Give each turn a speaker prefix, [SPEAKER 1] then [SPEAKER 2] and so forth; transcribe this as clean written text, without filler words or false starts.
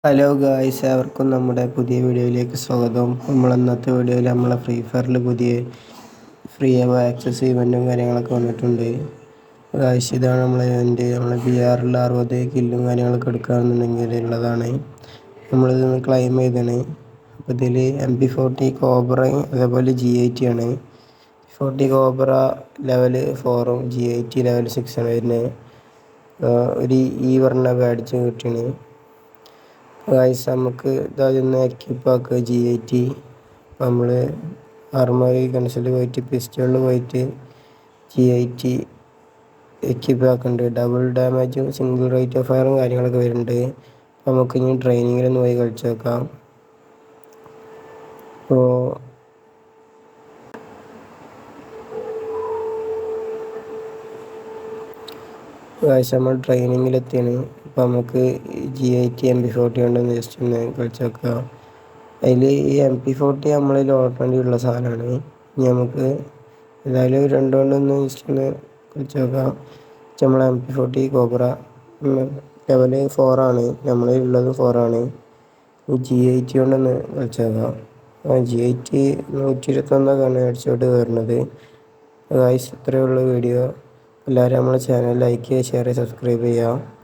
[SPEAKER 1] Hello guys, ഏവർക്കും നമ്മുടെ പുതിയ വീഡിയോയിലേക്ക് സ്വാഗതം. ഇന്നത്തെ വീഡിയോയിൽ നമ്മളെ ഫ്രീ ഫയറിൽ പുതിയ ഫ്രീ ആക്സസ് ഇവൻറ്റും കാര്യങ്ങളൊക്കെ വന്നിട്ടുണ്ട്. ഗായ്സ്, ഇതാണ് നമ്മളെ ഇവൻറ്റ്. നമ്മളെ BRL 60 കില്ലും കാര്യങ്ങളൊക്കെ എടുക്കുകയാണെന്നുണ്ടെങ്കിൽ ഉള്ളതാണ്. നമ്മളിതൊന്ന് ക്ലൈം ചെയ്താണ്. അപ്പോൾ ഇതിൽ MP40 കോബ്രയും അതേപോലെ G80 ആണ്. 40 കോബ്ര ലെവൽ 4ഉം G80 ലെവൽ 6 ആണ് വരുന്നത്. ഒരു പറഞ്ഞ ബാഡ്ജ് കിട്ടിയാണ്. ഗായ്സ്, നമുക്ക് ഇതൊന്ന് എക്യുപ്പാക്കുക G80. നമ്മൾ ആർമറി കൺസോളിൽ പോയിട്ട് പിസ്റ്റളിൽ പോയിട്ട് G80 എക്യുപ്പാക്കുന്നുണ്ട്. ഡബിൾ ഡാമേജും സിംഗിൾ റേറ്റ് ഓഫ് ഫയറും കാര്യങ്ങളൊക്കെ വരുന്നുണ്ട്. നമുക്ക് ഇനി ട്രെയിനിങ്ങിലൊന്ന് പോയി കളിച്ച് നോക്കാം. അപ്പോൾ ഗായ്സ്, നമ്മൾ ട്രെയിനിങ്ങിലെത്തിയാണ്. അപ്പോൾ നമുക്ക് G80 MP40 കൊണ്ടൊന്ന് ജസ്റ്റ് ഒന്ന് കളിച്ച് നോക്കുക. അതിൽ ഈ MP40 നമ്മളിൽ ഓൾറെഡി ഉള്ള സാധനമാണ്. ഇനി നമുക്ക് ഏതായാലും രണ്ടുകൊണ്ടൊന്ന് ജസ്റ്റ് ഒന്ന് കളിച്ച് നോക്കാം. നമ്മൾ MP40 കോബ്ര ലെവൽ 4 ആണ്, നമ്മളിൽ ഉള്ളത് 4 ആണ്. G80 കൊണ്ടൊന്ന് കളിച്ച് നോക്കാം. G80 121 ഹെഡ്ഷോട്ട് കയറുന്നത്. ഗായ്സ്, ഇത്രയേ ഉള്ളൂ വീഡിയോ. എല്ലാവരും നമ്മളെ ചാനൽ ലൈക്ക് ചെയ്യുക, ഷെയർ ചെയ്യുക, സബ്സ്ക്രൈബ് ചെയ്യുക.